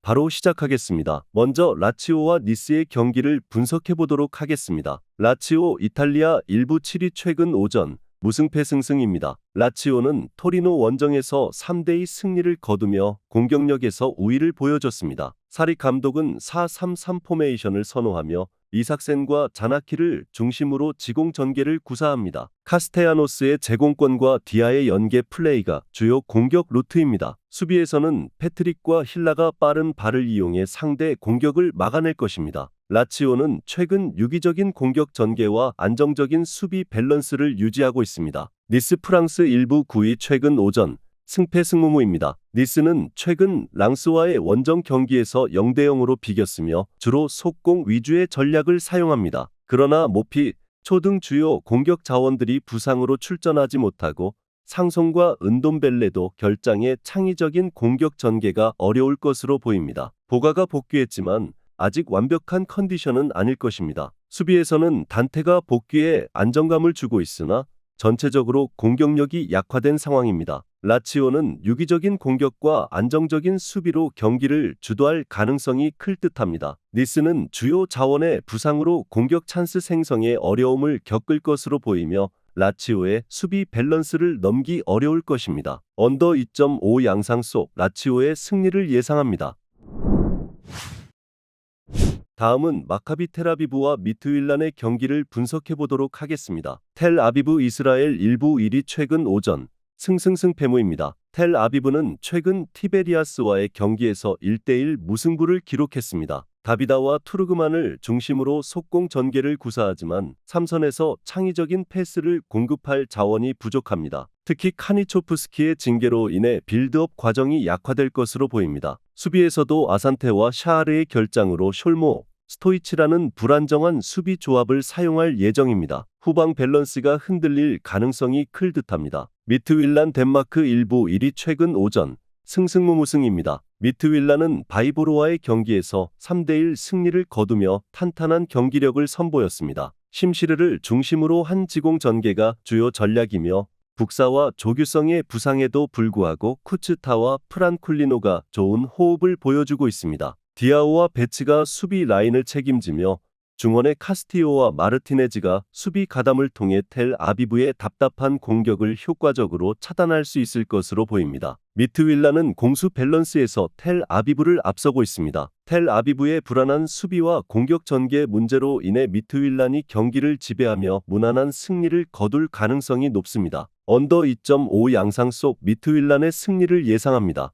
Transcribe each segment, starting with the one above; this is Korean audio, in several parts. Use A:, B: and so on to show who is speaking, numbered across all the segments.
A: 바로 시작하겠습니다. 먼저 라치오와 니스의 경기를 분석해 보도록 하겠습니다. 라치오 이탈리아 1부 7위 최근 오전 무승패 승승입니다. 라치오는 토리노 원정에서 3대2 승리를 거두며 공격력에서 우위를 보여줬습니다. 사리 감독은 4-3-3 포메이션을 선호하며 이삭센과 자나키를 중심으로 지공 전개를 구사합니다. 카스테야노스의 제공권과 디아의 연계 플레이가 주요 공격 루트입니다. 수비에서는 패트릭과 힐라가 빠른 발을 이용해 상대 공격을 막아낼 것입니다. 라치오는 최근 유기적인 공격 전개와 안정적인 수비 밸런스를 유지하고 있습니다. 니스 프랑스 1부 9위 최근 오전 승패승무무입니다. 니스는 최근 랑스와의 원정 경기에서 0대0으로 비겼으며 주로 속공 위주의 전략을 사용합니다. 그러나 모피, 초 등 주요 공격 자원들이 부상으로 출전하지 못하고 상송과 은돔벨레도 결장에 창의적인 공격 전개가 어려울 것으로 보입니다. 보가가 복귀했지만 아직 완벽한 컨디션은 아닐 것입니다. 수비에서는 단테가 복귀에 안정감을 주고 있으나 전체적으로 공격력이 약화된 상황입니다. 라치오는 유기적인 공격과 안정적인 수비로 경기를 주도할 가능성이 클 듯합니다. 니스는 주요 자원의 부상으로 공격 찬스 생성에 어려움을 겪을 것으로 보이며 라치오의 수비 밸런스를 넘기 어려울 것입니다. 언더 2.5 양상 속 라치오의 승리를 예상합니다. 다음은 마카비 텔아비브와 미트윌란의 경기를 분석해 보도록 하겠습니다. 텔아비브 이스라엘 1부 1위 최근 오전 승승승패무입니다. 텔아비브는 최근 티베리아스와의 경기에서 1대1 무승부를 기록했습니다. 다비다와 투르그만을 중심으로 속공 전개를 구사하지만 3선에서 창의적인 패스를 공급할 자원이 부족합니다. 특히 카니초프스키의 징계로 인해 빌드업 과정이 약화될 것으로 보입니다. 수비에서도 아산테와 샤르의 결장으로 숄모, 스토이치라는 불안정한 수비 조합을 사용할 예정입니다. 후방 밸런스가 흔들릴 가능성이 클 듯합니다. 미트윌란 덴마크 1부 1위 최근 오전 승승무무승입니다. 미트윌란은 바이보로와의 경기에서 3대1 승리를 거두며 탄탄한 경기력을 선보였습니다. 심시르를 중심으로 한 지공 전개가 주요 전략이며 북사와 조규성의 부상에도 불구하고 쿠츠타와 프란쿨리노가 좋은 호흡을 보여주고 있습니다. 디아오와 베츠가 수비 라인을 책임지며 중원의 카스티오와 마르티네즈가 수비 가담을 통해 텔 아비브의 답답한 공격을 효과적으로 차단할 수 있을 것으로 보입니다. 미트윌란은 공수 밸런스에서 텔 아비브를 앞서고 있습니다. 텔 아비브의 불안한 수비와 공격 전개 문제로 인해 미트윌란이 경기를 지배하며 무난한 승리를 거둘 가능성이 높습니다. 언더 2.5 양상 속 미트윌란의 승리를 예상합니다.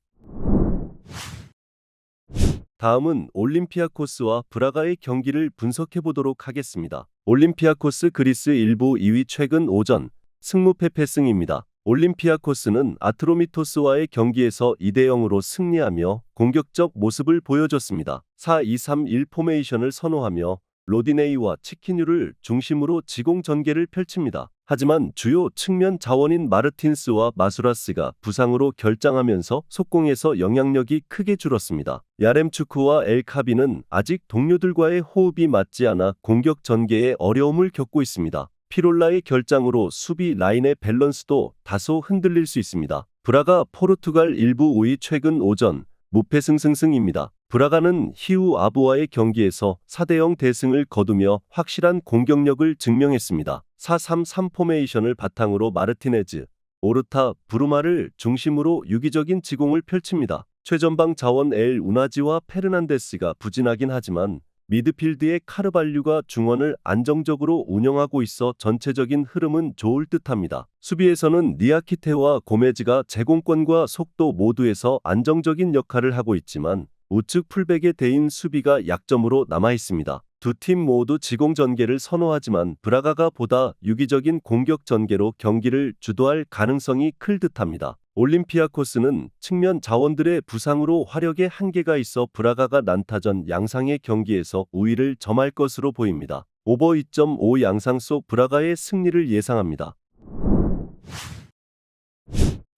A: 다음은 올림피아코스와 브라가의 경기를 분석해 보도록 하겠습니다. 올림피아코스 그리스 1부 2위 최근 오전 승무패패승입니다. 올림피아코스는 아트로미토스와의 경기에서 2대0으로 승리하며 공격적 모습을 보여줬습니다. 4-2-3-1 포메이션을 선호하며 로디네이와 치키뉴를 중심으로 지공 전개를 펼칩니다. 하지만 주요 측면 자원인 마르틴스와 마수라스가 부상으로 결장하면서 속공에서 영향력이 크게 줄었습니다. 야렘추크와 엘카비는 아직 동료들과의 호흡이 맞지 않아 공격 전개에 어려움을 겪고 있습니다. 피롤라의 결장으로 수비 라인의 밸런스도 다소 흔들릴 수 있습니다. 브라가 포르투갈 1부 5위 최근 오전 무패승승승입니다. 브라가는 히우 아부와의 경기에서 4대0 대승을 거두며 확실한 공격력을 증명했습니다. 4-3-3 포메이션을 바탕으로 마르티네즈, 오르타, 브루마를 중심으로 유기적인 지공을 펼칩니다. 최전방 자원 엘 우나지와 페르난데스가 부진하긴 하지만 미드필드의 카르발류가 중원을 안정적으로 운영하고 있어 전체적인 흐름은 좋을 듯합니다. 수비에서는 니아키테와 고메즈가 제공권과 속도 모두에서 안정적인 역할을 하고 있지만 우측 풀백의 대인 수비가 약점으로 남아있습니다. 두 팀 모두 지공 전개를 선호하지만 브라가가 보다 유기적인 공격 전개로 경기를 주도할 가능성이 클 듯합니다. 올림피아코스는 측면 자원들의 부상으로 화력에 한계가 있어 브라가가 난타전 양상의 경기에서 우위를 점할 것으로 보입니다. 오버 2.5 양상 속 브라가의 승리를 예상합니다.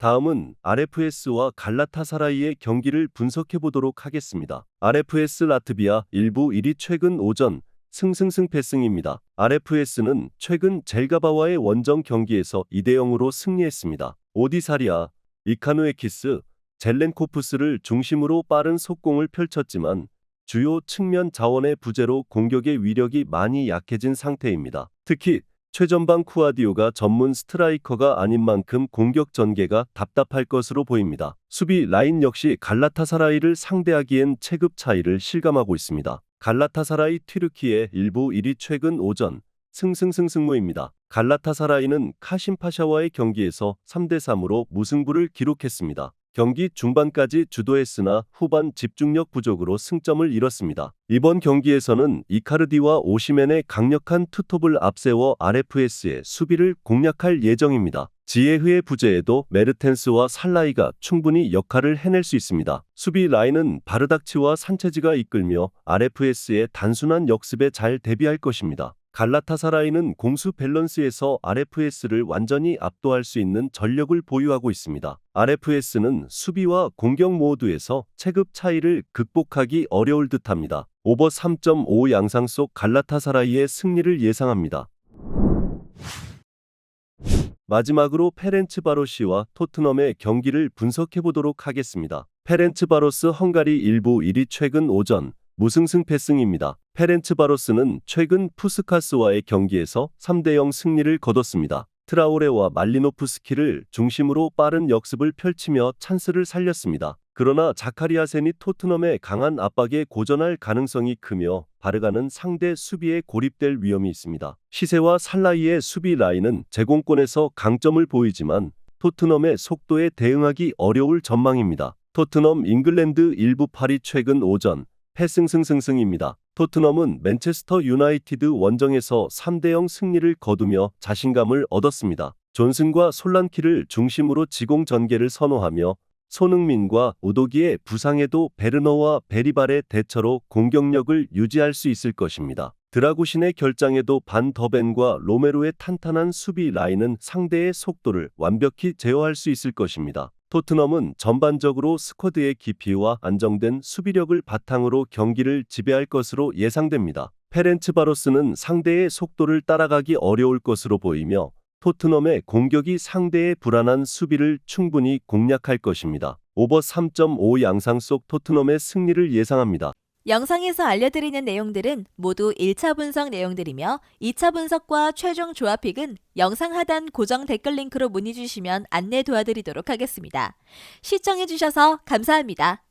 A: 다음은 RFS와 갈라타사라이의 경기를 분석해 보도록 하겠습니다. RFS 라트비아 1부 1위 최근 오전 승승승패승입니다. RFS는 최근 젤가바와의 원정 경기에서 2대0으로 승리했습니다. 오디사리아, 이카누에키스, 젤렌코프스를 중심으로 빠른 속공을 펼쳤지만 주요 측면 자원의 부재로 공격의 위력이 많이 약해진 상태입니다. 특히 최전방 쿠아디오가 전문 스트라이커가 아닌 만큼 공격 전개가 답답할 것으로 보입니다. 수비 라인 역시 갈라타사라이를 상대하기엔 체급 차이를 실감하고 있습니다. 갈라타사라이 튀르키예 일부 1위 최근 오전 승무입니다. 갈라타사라이는 카심파샤와의 경기에서 3대3으로 무승부를 기록했습니다. 경기 중반까지 주도했으나 후반 집중력 부족으로 승점을 잃었습니다. 이번 경기에서는 이카르디와 오시멘의 강력한 투톱을 앞세워 RFS의 수비를 공략할 예정입니다. 지에흐의 부재에도 메르텐스와 살라이가 충분히 역할을 해낼 수 있습니다. 수비 라인은 바르닥치와 산체즈가 이끌며 RFS의 단순한 역습에 잘 대비할 것입니다. 갈라타사라이는 공수 밸런스에서 RFS를 완전히 압도할 수 있는 전력을 보유하고 있습니다. RFS는 수비와 공격 모두에서 체급 차이를 극복하기 어려울 듯합니다. 오버 3.5 양상 속 갈라타사라이의 승리를 예상합니다. 마지막으로 페렌츠바로시와 토트넘의 경기를 분석해보도록 하겠습니다. 페렌츠바로스 헝가리 일부 1위 최근 오전 무승승 패승입니다. 페렌츠바로스는 최근 푸스카스와의 경기에서 3대0 승리를 거뒀습니다. 트라오레와 말리노프스키를 중심으로 빠른 역습을 펼치며 찬스를 살렸습니다. 그러나 자카리아센이 토트넘의 강한 압박에 고전할 가능성이 크며 바르가는 상대 수비에 고립될 위험이 있습니다. 시세와 살라이의 수비 라인은 제공권에서 강점을 보이지만 토트넘의 속도에 대응하기 어려울 전망입니다. 토트넘 잉글랜드 일부 8위 최근 오전 패승승승승입니다. 토트넘은 맨체스터 유나이티드 원정에서 3대0 승리를 거두며 자신감을 얻었습니다. 존슨과 솔란키를 중심으로 지공 전개를 선호하며 손흥민과 우도기의 부상에도 베르너와 베리발의 대처로 공격력을 유지할 수 있을 것입니다. 드라구신의 결장에도 반 더벤과 로메로의 탄탄한 수비 라인은 상대의 속도를 완벽히 제어할 수 있을 것입니다. 토트넘은 전반적으로 스쿼드의 깊이와 안정된 수비력을 바탕으로 경기를 지배할 것으로 예상됩니다. 페렌츠바로스는 상대의 속도를 따라가기 어려울 것으로 보이며 토트넘의 공격이 상대의 불안한 수비를 충분히 공략할 것입니다. 오버 3.5 양상 속 토트넘의 승리를 예상합니다.
B: 영상에서 알려드리는 내용들은 모두 1차 분석 내용들이며 2차 분석과 최종 조합픽은 영상 하단 고정 댓글 링크로 문의 주시면 안내 도와드리도록 하겠습니다. 시청해주셔서 감사합니다.